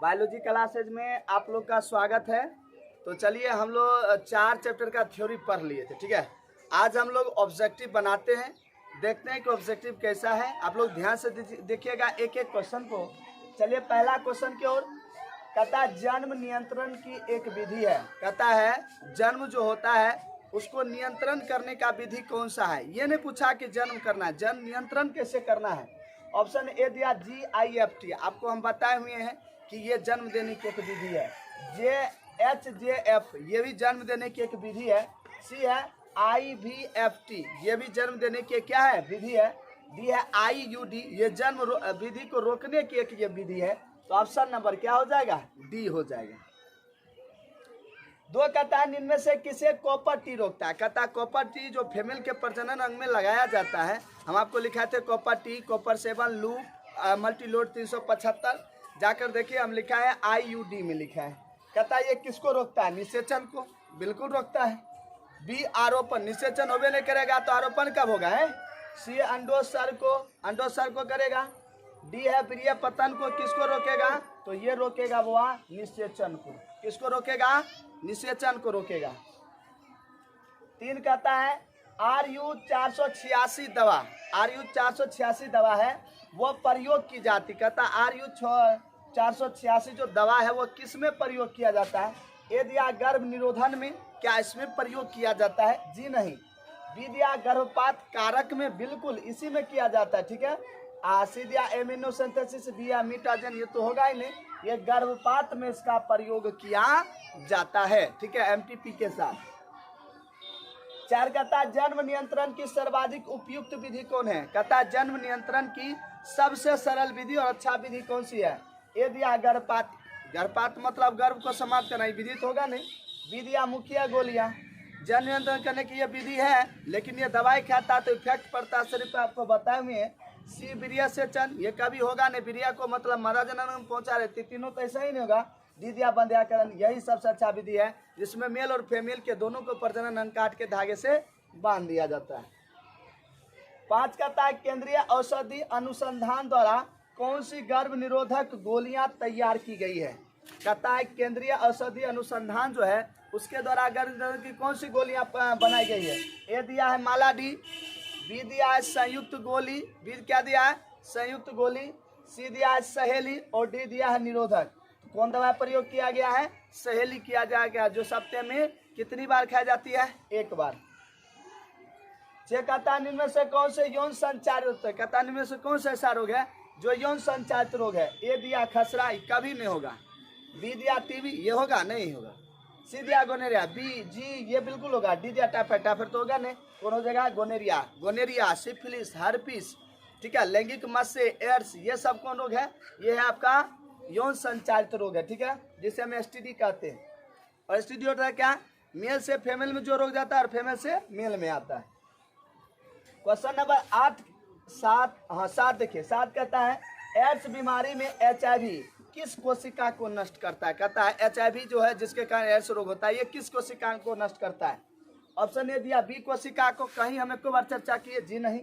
Biology classes में आप लोग का स्वागत है। तो चलिए हम लोग 4 चैप्टर का थ्योरी पढ़ लिए थे, ठीक है। आज हम लोग ऑब्जेक्टिव बनाते हैं, देखते हैं कि ऑब्जेक्टिव कैसा है। आप लोग ध्यान से देखिएगा एक एक क्वेश्चन को। चलिए पहला क्वेश्चन की ओर। कहता है जन्म नियंत्रण की एक विधि है। कहता है जन्म जो होता है उसको नियंत्रण करने का विधि कौन सा है। ये नहीं पूछा कि जन्म करना है, जन्म नियंत्रण कैसे करना है। ऑप्शन ए दिया GIFT, आपको हम बताए हुए हैं कि ये जन्म देने की एक विधि है। HJF ये भी जन्म देने की एक विधि है। सी है IVFT, ये भी जन्म देने की क्या है, विधि है। डी है IUD, ये जन्म विधि को रोकने की एक ये विधि है। तो ऑप्शन नंबर क्या हो जाएगा, डी हो जाएगा। 2 कहता है इनमें से किसे कॉपर टी रोकता है। कहता है कॉपर टी जो फीमेल के प्रजनन अंग में लगाया जाता है। हम आपको लिखा थे copper T, copper 7 loop Multiload 375। जाकर देखिए हम लिखा है IUD में लिखा है। कहता है ये किसको रोकता है, निषेचन को बिल्कुल रोकता है। बी आरोपण, निषेचन होबे नहीं करेगा तो आरोपण कब होगा है। सी अंडोत्सर्ग को करेगा। डी है प्रिय पतन को, किसको रोकेगा, तो ये रोकेगा वो निषेचन को। किसको रोकेगा, निषेचन को रोकेगा। 3 कहता है RU 486 दवा, RU 486 दवा है वो प्रयोग की जाती। कहता है RU 486 जो दवा है वो किस में प्रयोग किया जाता है। ए दिया गर्भ निरोधन में, क्या इसमें प्रयोग किया जाता है, जी नहीं। बी दिया गर्भपात कारक में, बिल्कुल इसी में किया जाता है, ठीक है। सी दिया एमिनोसिंथेसिस, दिया मिटाजन, ये तो होगा ही नहीं, ये गर्भपात में इसका प्रयोग किया जाता है, ठीक है, MTP के साथ। 4 कहता है जन्म नियंत्रण की सर्वाधिक उपयुक्त विधि कौन है। कहता है जन्म नियंत्रण की सबसे सरल विधि और अच्छा विधि कौन सी है। ए दिया गर्भपात, गर्भपात मतलब गर्भ को समाप्त करना, विधि तो होगा नहीं। बी दिया मुखिया गोलियां, जन्म नियंत्रण करने की ये विधि है, लेकिन ये दवाई खाता तो इफेक्ट पड़ता शरीर पर, आपको बताए हुए हैं। सी वीर्य सेचन, ये कभी होगा नहीं, वीर्य को मतलब मादा जनन में पहुंचा रहे, तीनों तो ऐसा ही नहीं होगा। डी दिया बंध्याकरण, यही सबसे अच्छा विधि है जिसमें मेल और फीमेल के दोनों को प्रजनन अंग काट के धागे से बांध दिया जाता है। 5 कहता है केंद्रीय औषधि अनुसंधान द्वारा कौन सी गर्भ निरोधक गोलियां तैयार की गई है। कहता है केंद्रीय औषधि अनुसंधान जो है उसके द्वारा गर्भ निरोधक की कौन सी गोलियां बनाई गई है। ए दिया है मालाडी, बी दिया है संयुक्त गोली, बी क्या दिया है, संयुक्त गोली। सी दिया है सहेली और डी दिया है निरोधक। तो कौन दवा प्रयोग किया गया है, सहेली किया जाएगा, जो सप्ताह में कितनी बार खाई जाती है, 1 बार। कहता है इनमें से कौन से यौन संचारित, कहता है इनमें से कौन सा ऐसा रोग है जो यौन संचारित रोग है। ए दिया खसरा, कभी नहीं होगा। बी दिया टीबी, ये होगा नहीं होगा। सी दिया गोनेरिया, बी जी ये बिल्कुल होगा। डी दिया टाइफाइड, टाइफाइड तो होगा नहीं, कौन हो जाएगा, गोनेरिया। गोनेरिया, सिफिलिस, हर्पिस, ठीक है, लैंगिक मस्से, एड्स, ये सब कौन रोग है, ये है आपका यौन संचारित रोग है, ठीक है, जिसे हम STD कहते हैं। और STD होता है क्या, मेल से फीमेल में जो रोग जाता है और फीमेल से मेल में आता है। क्वेश्चन नंबर 7 देखिए। 7 कहता है एड्स बीमारी में HIV किस कोशिका को नष्ट करता है। कहता है HIV जो है जिसके कारण एड्स रोग होता है, ये किस कोशिका को नष्ट करता है। ऑप्शन ए दिया बी कोशिका को, कहीं हम एक बार चर्चा किए, जी नहीं।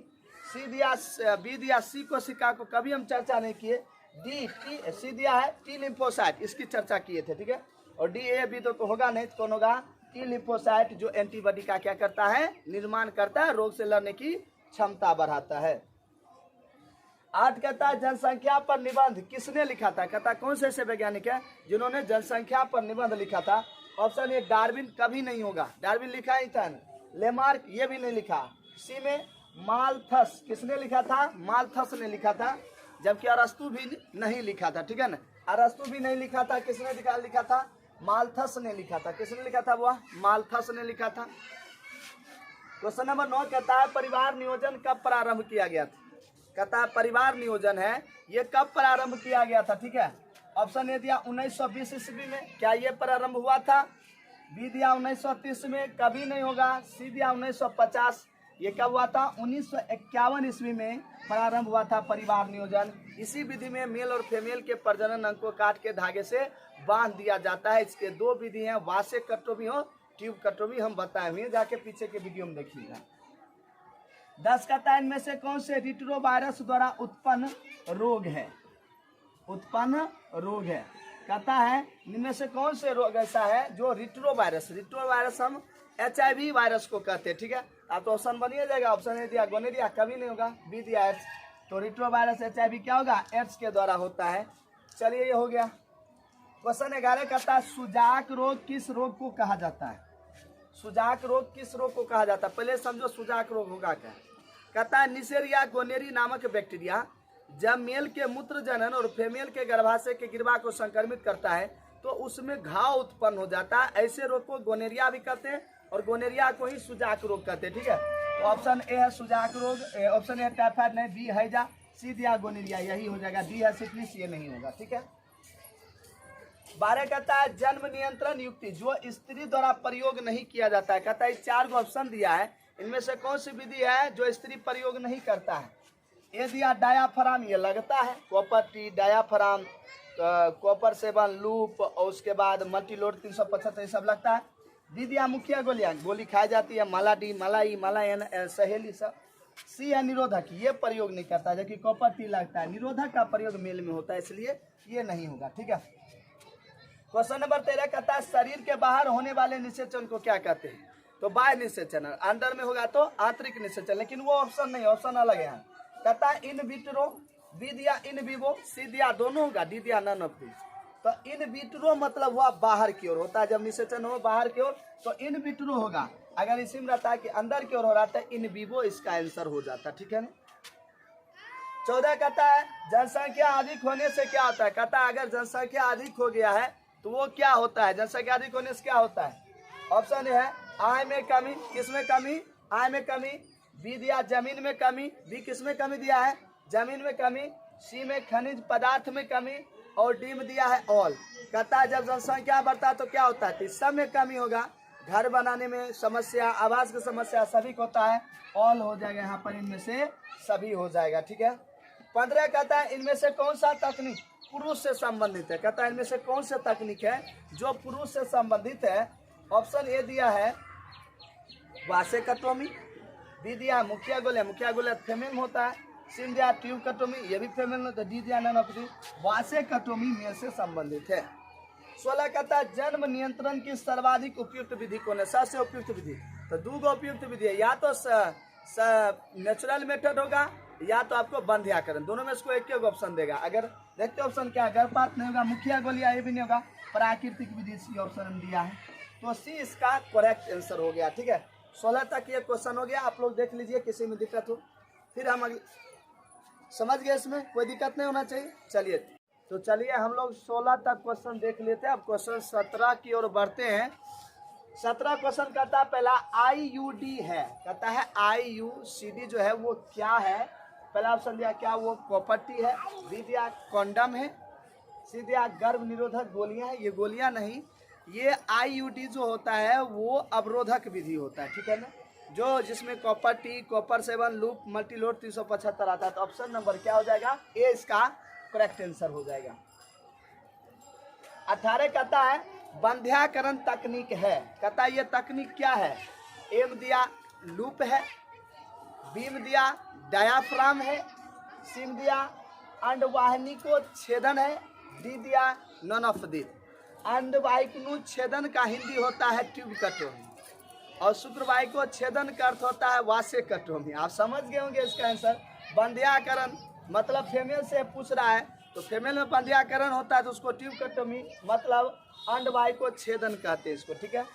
बी दिया सी कोशिका को, कभी हम चर्चा नहीं किए। सी दिया है T लिम्फोसाइट, इसकी चर्चा किए थे, ठीक है। और डी ए बी तो होगा नहीं, तो कौन होगा, T लिम्फोसाइट जो एंटीबॉडी का क्या करता है, निर्माण करता है, रोग से लड़ने की क्षमता बढ़ाता है। 8 कहता है जनसंख्या पर निबंध किसने लिखा था। कहता है कौन से ऐसे वैज्ञानिक है जिन्होंने जनसंख्या पर निबंध लिखा था। ऑप्शन ए डार्विन, कभी नहीं होगा, डार्विन लिखा ही था। लेमार्क, ये भी नहीं लिखा। सी में मालथस, किसने लिखा था, मालथस ने लिखा था, जबकि अरस्तु भी नहीं लिखा था, ठीक है ना, अरस्तु भी नहीं लिखा था। किसने लिखा था, मालथस ने लिखा था। किसने लिखा था, वह मालथस ने लिखा था। क्वेश्चन नंबर 9 कहता है परिवार नियोजन कब प्रारंभ किया गया था। कहता है परिवार नियोजन है ये कब प्रारंभ किया गया था, ठीक है। ऑप्शन ए दिया 1920 ईस्वी में, क्या ये प्रारंभ हुआ था। बी दिया 1930 में, कभी नहीं होगा। सी दिया 1950, ये कब हुआ था, 1951 ईस्वी में प्रारंभ हुआ था परिवार नियोजन। इसी विधि में मेल और फीमेल के प्रजनन अंग को काट के धागे से बांध दिया जाता है। इसके 2 विधि हैं, वासे कटोवी और ट्यूब कटोवी, हम बताए हुए, जाके पीछे के वीडियो में देखिएगा। 10 कहता है इनमें से कौन से रिट्रोवायरस द्वारा उत्पन्न रोग है। कहता है इनमें से कौन से रोग ऐसा है जो रिट्रोवायरस हम HIV वायरस को कहते हैं, ठीक है। आप तो ऑप्शन बनिए जाएगा, ऑप्शन ए दिया गोनेरिया, कभी नहीं होगा, बी दिया एड्स, तो रिट्रोवायरस HIV क्या होगा, एड्स के द्वारा होता है। चलिए ये हो गया। क्वेश्चन 11 कहता है सुजाक रोग किस रोग को कहा जाता है। सुजाक रोग किस रोग को कहा जाता है, पहले समझो सुजाक रोग होगा क्या। कहता है निसेरिया गोनेरी नामक बैक्टीरिया जब मेल के मूत्र जनन और फीमेल के गर्भाशय के गिरवा को संक्रमित करता है तो उसमें घाव उत्पन्न हो जाता है। ऐसे रोग को गोनेरिया भी कहते हैं और गोनेरिया को ही सुजाक रोग कहते हैं, ठीक है। तो ऑप्शन ए है सुजाक रोग, ऑप्शन ए टाइफाइड नहीं, बी हैजा, सी दिया गोनेरिया, यही हो जाएगा, डी है सिफिलिस, ये नहीं होगा, ठीक है। 12 कहता है जन्म नियंत्रण युक्ति जो स्त्री द्वारा प्रयोग नहीं किया जाता है। कहता है 4 ऑप्शन दिया है, इनमें से कौन सी विधि है जो स्त्री प्रयोग नहीं करता है। ए दिया डायाफ्राम, ये लगता है, copper T, diaphragm, copper seven, loop और उसके बाद मल्टीलोड 375 ये सब लगता है। डी दिया मुखिया गोलियां, गोली खाई जाती है, मालाडी, मलाई, मलायन, सहेली सब। सी है निरोधक, ये प्रयोग नहीं करता, जबकि कॉपर टी लगता है। निरोधक का प्रयोग मेल में होता है, इसलिए ये नहीं होगा, ठीक है। क्वेश्चन नंबर 13 कहता है शरीर के बाहर होने वाले निषेचन को क्या कहते हैं। तो बाह्य निषेचन, अंदर में होगा तो आंतरिक निषेचन, लेकिन वो ऑप्शन नहीं, ऑप्शन अलग है। कहता है इन विट्रो, बी दिया इन विवो, सी दिया दोनों होगा, डी दिया नन ऑफ दिस। तो इन विट्रो मतलब हुआ बाहर की ओर होता है, जब निषेचन हो बाहर की ओर तो इन विट्रो होगा। अगर इसी में रहता है कि अंदर की ओर हो रहा है इन विवो, इसका आंसर हो जाता है, ठीक है ना। 14 कहता है जनसंख्या अधिक होने से क्या होता है। कहता है अगर जनसंख्या अधिक हो गया है तो वो क्या होता है, जनसंख्या अधिक होने से क्या होता है। ऑप्शन है आय में कमी, किस में कमी, आय में कमी, बी दिया जमीन में कमी, बी किस में कमी दिया है, जमीन में कमी, सी में खनिज पदार्थ में कमी और डी में दिया है ऑल। कहता है जब जनसंख्या बढ़ता है तो क्या होता है, सब में कमी होगा, घर बनाने में समस्या, आवास की समस्या, सभी को होता है, ऑल हो जाएगा यहाँ पर, इनमें से सभी हो जाएगा, ठीक है। 15 कहता है इनमें से कौन सा तकनीक पुरुष से संबंधित है। कहता है इनमें से कौन सा तकनीक है जो पुरुष से संबंधित है। ऑप्शन ए दिया है वासेकटोमी, बी दिया मुखिया गोले फीमेल में होता है, सी दिया ट्यूब कटोमी, ये भी फीमेल में होता है, डी दिया नन ऑफ दी, वासेकटोमी मेल से संबंधित है। 16 कहता है जन्म नियंत्रण की सर्वाधिक उपयुक्त विधि कौन है, सबसे उपयुक्त विधि। तो 2 उपयुक्त विधि है, या तो नेचुरल मेथड होगा या तो आपको बंध्याकरण, दोनों में इसको एक ऑप्शन देगा। अगर देखते ऑप्शन क्या, गर्भपात नहीं होगा, मुखिया गोलियां ये भी नहीं होगा, प्राकृतिक विधि सी ऑप्शन दिया है, तो सी इसका करेक्ट आंसर हो गया, ठीक है। 16 तक ये क्वेश्चन हो गया, आप लोग देख लीजिए, किसी में दिक्कत हो फिर हम समझ गए, इसमें कोई दिक्कत नहीं होना चाहिए। चलिए तो चलिए हम लोग 16 तक क्वेश्चन देख लेते हैं। अब क्वेश्चन 17 की ओर बढ़ते हैं। 17 क्वेश्चन कहता है पहला IUD है। कहता है IUCD जो है वो क्या है। पहला ऑप्शन दिया क्या, वो प्रॉपर्टी है, बी दिया कॉन्डम है, सी दिया गर्भ निरोधक गोलियां है, ये गोलियां नहीं, ये IUD जो होता है वो अवरोधक विधि होता है, ठीक है ना, जो जिसमें copper T, copper 7, loop, Multiload 375 आता है। तो ऑप्शन नंबर क्या हो जाएगा, ए इसका करेक्ट आंसर हो जाएगा। 18 कहता है बंध्याकरण तकनीक है। कहता है ये तकनीक क्या है। एम दिया लूप है, बीम दिया डायाफ्राम है, सिम दिया अंडवाहिनी को छेदन है, डी दिया नन ऑफ दिस। अंडवाहिनी छेदन का हिंदी होता है ट्यूब कटोमी और शुक्रवाहिनी को छेदन का अर्थ होता है वासेकटोमी। आप समझ गए होंगे इसका आंसर। बंध्याकरण मतलब फीमेल से पूछ रहा है तो फीमेल में बंध्याकरण होता है तो उसको ट्यूब कटोमी मतलब अंडवाहिनी को छेदन कहते हैं इसको, ठीक है।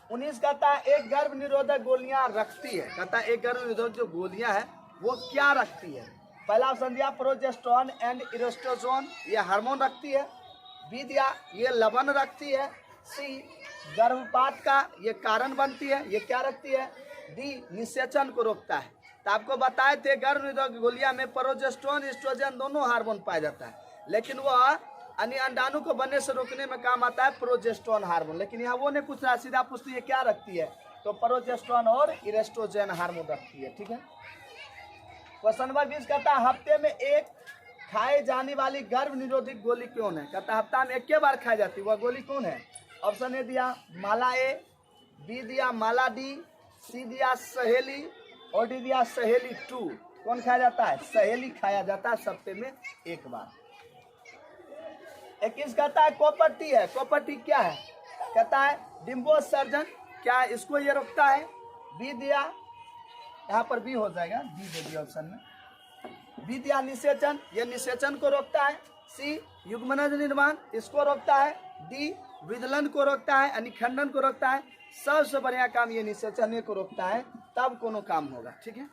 19 कहता है एक गर्भ निरोधक गोलियां रखती है। कहता है एक गर्भ निरोधक जो गोलियां है वो क्या रखती है। पहला ऑप्शन दिया प्रोजेस्टेरोन एंड इरोस्ट्रोजोन, ये हार्मोन रखती है, बी दिया ये लवण रखती है, सी गर्भपात का ये कारण बनती है, ये क्या रखती है, डी निषेचन को रोकता है। तो आपको बताए थे गर्भ निरोधक गोलियां में प्रोजेस्टेरोन एस्ट्रोजन दोनों हार्मोन पाया जाता है, लेकिन वह अन्य अंडाणु को बनने से रोकने में काम आता है प्रोजेस्टेरोन हार्मोन। लेकिन यहाँ वो नहीं पूछ रहा, सीधा पूछती है क्या रखती है, तो प्रोजेस्टेरोन और इरेस्ट्रोजन हार्मोन रखती है, ठीक है। क्वेश्चन नंबर 20 कहता है हफ्ते में एक खाए जाने वाली गर्भ निरोधक गोली कौन है। कहता है हफ्ता में एक बार खाई जाती है वह गोली कौन है। ऑप्शन ए दिया माला ए, बी दिया माला डी, सी दिया सहेली और डी दिया सहेली 2। कौन खाया जाता है, सहेली खाया जाता है हफ्ते में एक बार। 21 कहता है कॉपर टी है। कॉपर टी क्या है? कहता है डिम्बोत्सर्जन। क्या इसको ये रोकता है? बी दिया, यहाँ पर बी हो जाएगा, बी दे दिया ऑप्शन में। बी दिया निषेचन, ये निषेचन को रोकता है। सी युग्मनज निर्माण, इसको रोकता है। डी विदलन को रोकता है, अनिखंडन को रोकता है। सबसे बढ़िया काम ये निषेचन को रोकता है, तब कोनो काम होगा। ठीक है,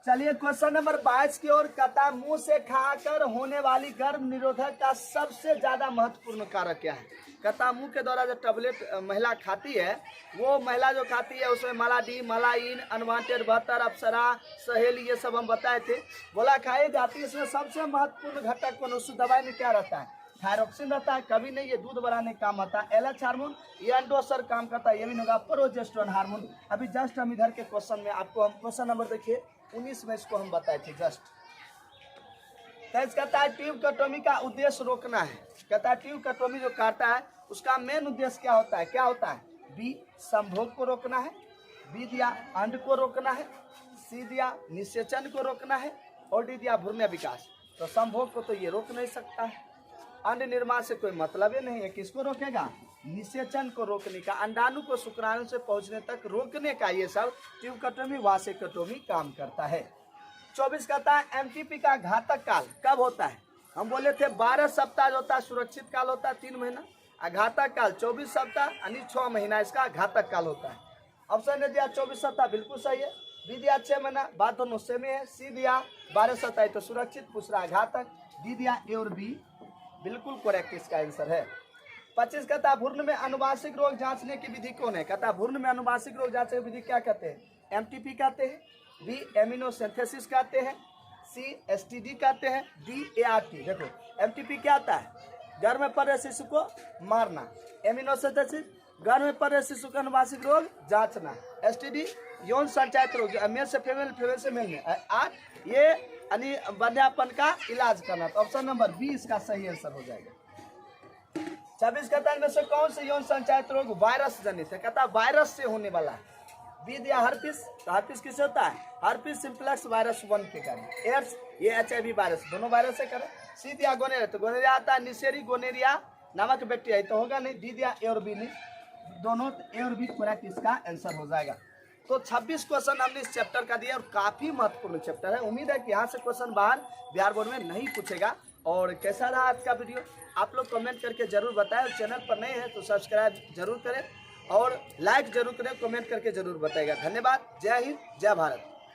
चलिए क्वेश्चन नंबर 22 की ओर। कहता मुंह से खाकर होने वाली गर्भ निरोधक का सबसे ज्यादा महत्वपूर्ण कारक क्या है? कहता मुंह के द्वारा जो टैबलेट महिला खाती है, वो महिला जो खाती है उसमें मला डी, मलाइन, अनवांटेड बहत्तर, अप्सरा, सहेली, ये सब हम बताए थे। बोला खाई जाती है। इसमें सबसे महत्वपूर्ण घटक कौन? उस दवाई में क्या रहता है? थायरोक्सिन रहता है। कभी नहीं, ये दूध बढ़ाने का काम आता है। एलएच हार्मोन, ये एंडोसर काम करता है। ये भी होगा प्रोजेस्टेरोन हार्मोन। अभी जस्ट हम इधर के क्वेश्चन में आपको, हम क्वेश्चन नंबर देखिए 19 में इसको हम बताए थे जस्ट। कहता है ट्यूबकटोमी का उद्देश्य रोकना है। कहता है ट्यूबकटोमी जो काटता है उसका मेन उद्देश्य क्या होता है? क्या होता है? बी संभोग को रोकना है। बी दिया अंड को रोकना है। सी दिया निषेचन को रोकना है। और डी दिया भ्रूण विकास। तो संभोग को तो ये रोक नहीं सकता है। अंड निर्माण से कोई मतलब ही नहीं है। किसको रोकेगा? निषेचन को रोकने का, अंडाणु को शुक्राणु से पहुंचने तक रोकने का ये सब ट्यूबकटोमी वासेक्टोमी काम करता है। 24 कहता है एमटीपी का घातक काल कब होता है? हम बोले थे 12 सप्ताह जो होता है सुरक्षित काल होता है 3 महीना। घातक काल 24 सप्ताह यानी 6 महीना इसका घातक काल होता है। ऑप्शन ने दिया 24 सप्ताह, बिल्कुल सही है। बी दिया 6 महीना, बात दोनों सेम है। सी दिया 12 सप्ताह तो सुरक्षित, पूछ रहा घातक। डी दिया ए और बी बिल्कुल करेक्ट इसका आंसर है। 25 कहता है भ्रूण में अनुवांशिक रोग जांचने की विधि कौन है? कहता है भ्रूण में अनुवांशिक रोग जांचने की विधि क्या कहते हैं? एमटीपी कहते हैं। बी एमिनोसिंथेसिस कहते हैं। सी एसटीडी कहते हैं। D ART. देखो एमटीपी क्या आता है? गर्भ में पड़ रहे शिशु को मारना। एमिनोसिंथेसिस गर्भ में पड़ रहे शिशु का अनुवांशिक रोग जांचना। एसटीडी यौन संचारित रोग, मेल से फीमेल, फीमेल से मेल में। आर ये बंध्यापन का इलाज करना। तो ऑप्शन नंबर बी इसका सही आंसर हो जाएगा। 26 कहता है में से कौन से यौन संचारित रोग वायरस जनित है? कहता है वायरस से होने वाला है। बी दिया हर्पिस। तो हर्पिस किससे होता है? हर्पिस सिंप्लेक्स वायरस 1 के कारण। एड्स ये एचआईवी वायरस, दोनों वायरस से करें। सी दिया गोनेरिया। तो गोनेरिया आता है निसेरी गोनेरिया नामक बैक्टीरिया, तो होगा नहीं। डी दिया ए और बी नहीं, दोनों ए और बी करेक्ट इसका आंसर हो जाएगा। तो 26 क्वेश्चन हमने इस चैप्टर का दिया और काफी महत्वपूर्ण चैप्टर है। उम्मीद है कि यहाँ से क्वेश्चन बाहर बिहार बोर्ड में नहीं पूछेगा। और कैसा रहा आज का वीडियो आप लोग कमेंट करके जरूर बताएं। और चैनल पर नए हैं तो सब्सक्राइब जरूर करें और लाइक जरूर करें, कमेंट करके जरूर बताएगा। धन्यवाद। जय हिंद, जय भारत।